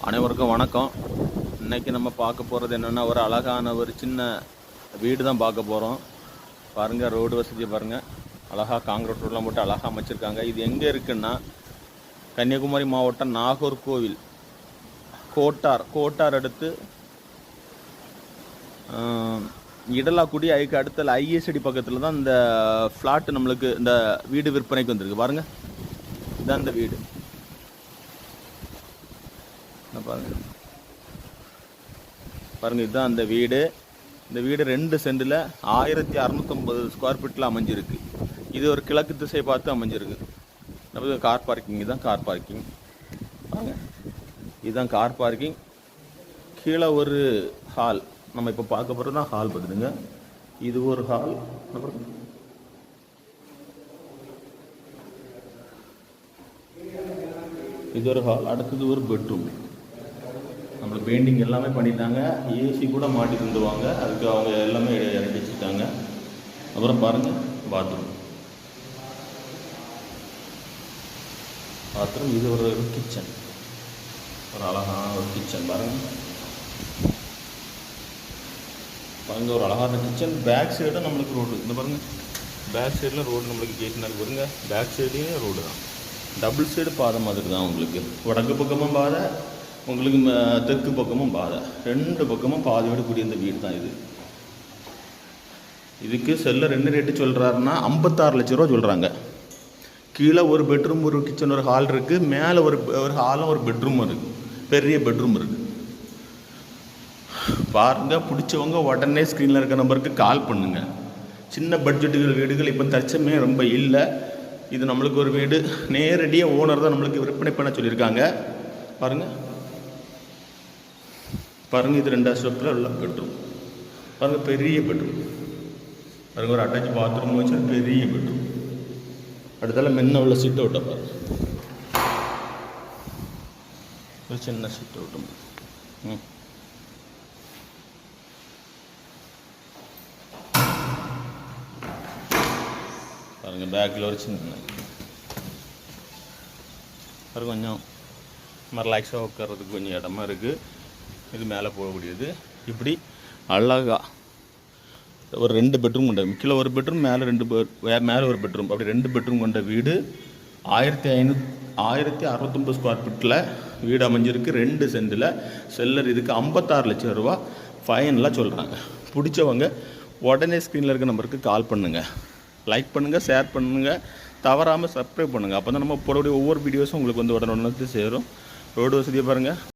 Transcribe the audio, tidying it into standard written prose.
அனைவருக்கும் வணக்கம். இன்றைக்கி நம்ம பார்க்க போகிறது என்னென்னா, ஒரு அழகான ஒரு சின்ன வீடு தான் பார்க்க போகிறோம். பாருங்கள், ரோடு வசதியை பாருங்கள். அழகாக காங்கிரீட் ரோடெலாம் போட்டு அழகாக அமைச்சிருக்காங்க. இது எங்கே இருக்குன்னா, கன்னியாகுமரி மாவட்டம் நாகர்கோவில் கோட்டார் அடுத்து இடலாக்குடி அதுக்கு அடுத்த ஐஎஸ்டி பக்கத்தில் தான் இந்த ஃப்ளாட்டு நம்மளுக்கு இந்த வீடு விற்பனைக்கு வந்திருக்கு. பாருங்கள், இதுதான் இந்த வீடு. பாருங்க, இதுதான் அந்த வீடு. இந்த வீடு 2 சென்டில் 1650 ஸ்கொயர் ஃபீட்டில் அமைஞ்சிருக்கு. இது ஒரு கிழக்கு திசை பார்த்து அமைஞ்சிருக்கு. நம்ம கார் பார்க்கிங், இதுதான் கார் பார்க்கிங். பாருங்க, இதுதான் கார் பார்க்கிங். கீழே ஒரு ஹால், நம்ம இப்போ பார்க்க போகிறது தான் ஹால். பார்த்துடுங்க, இது ஒரு ஹால். இது ஒரு ஹால். அடுத்தது ஒரு பெட்ரூம். நம்மளுக்கு பெயிண்டிங் எல்லாமே பண்ணிட்டாங்க. ஏசி கூட மாட்டி தந்துடுவாங்க. அதுக்கு அவங்க எல்லாமே இறக்கி வச்சுட்டாங்க. அப்புறம் பாருங்கள், பாத்ரூம். இது ஒரு கிச்சன், ஒரு அழகான ஒரு கிச்சன். பாருங்கள், ஒரு அழகான கிச்சன். பேக் சைடும் நம்மளுக்கு ரோடு. இந்த பாருங்கள், பேக் சைடில் ரோடு நம்மளுக்கு கேட்டுனாரு. பாருங்க, பேக் சைட்லேயும் ரோடு தான். டபுள் சைடு பாதை மாதிரி தான் உங்களுக்கு. வடக்கு பக்கமும் பாதை, உங்களுக்கு தெற்கு பக்கமும் பாதை. 2 பக்கமும் பாதையோடு கூடிய இந்த வீடு தான் இது. இதுக்கு செல்லர் என்ன ரேட்டு சொல்கிறாருன்னா 56 லட்ச ரூபா சொல்கிறாங்க. கீழே ஒரு பெட்ரூம், ஒரு கிச்சன், ஒரு ஹால் இருக்குது. மேலே ஒரு ஹாலும் ஒரு பெட்ரூம் இருக்குது. பெரிய பெட்ரூம் இருக்குது. பாருங்கள், பிடிச்சவங்க உடனே ஸ்க்ரீனில் இருக்க நம்பருக்கு கால் பண்ணுங்கள். சின்ன பட்ஜெட்டுகள் வீடுகள் இப்போ தற்சமே ரொம்ப இல்லை. இது நம்மளுக்கு ஒரு வீடு. நேரடியாக ஓனர் தான் நம்மளுக்கு விற்பனை பண்ண சொல்லியிருக்காங்க. பாருங்கள், இது 2வது ஸ்டெப்பில் உள்ள பெட்ரூம். பாருங்கள், பெரிய பெட்ரூம். பாருங்கள், ஒரு அட்டாச் பாத்ரூம் வச்சு பெரிய பெட்ரூம். அடுத்தால முன்ன உள்ள சிட் அவுட்டை பாருங்கள், ஒரு சின்ன சிட் அவுட்டும். பாருங்கள், பேக்கில் ஒரு சின்ன கொஞ்சம் ரிலாக்ஸாக உட்கார்றதுக்கு கொஞ்சம் இடமா இருக்குது. இது மேலே போகக்கூடியது. இப்படி அழகா ஒரு 2 பெட்ரூம் கொண்ட, கீழே ஒரு பெட்ரூம், மேலே ஒரு பெட்ரூம், அப்படி 2 பெட்ரூம் கொண்ட வீடு. 1650 ஸ்கொயர் ஃபீட்டில் வீடு அமைஞ்சிருக்கு. 2 சென்டில். செல்லர் இதுக்கு 56 லட்சம் ரூபா ஃபைனலாக சொல்கிறாங்க. பிடிச்சவங்க உடனே ஸ்க்ரீனில் இருக்க நம்பருக்கு கால் பண்ணுங்கள். லைக் பண்ணுங்கள், ஷேர் பண்ணுங்கள், தவறாமல் சப்ஸ்கிரைப் பண்ணுங்கள். அப்போ தான் நம்ம போடக்கூடிய ஒவ்வொரு வீடியோஸும் உங்களுக்கு உடனே சேரும். ரோடு வசதியை பாருங்கள்.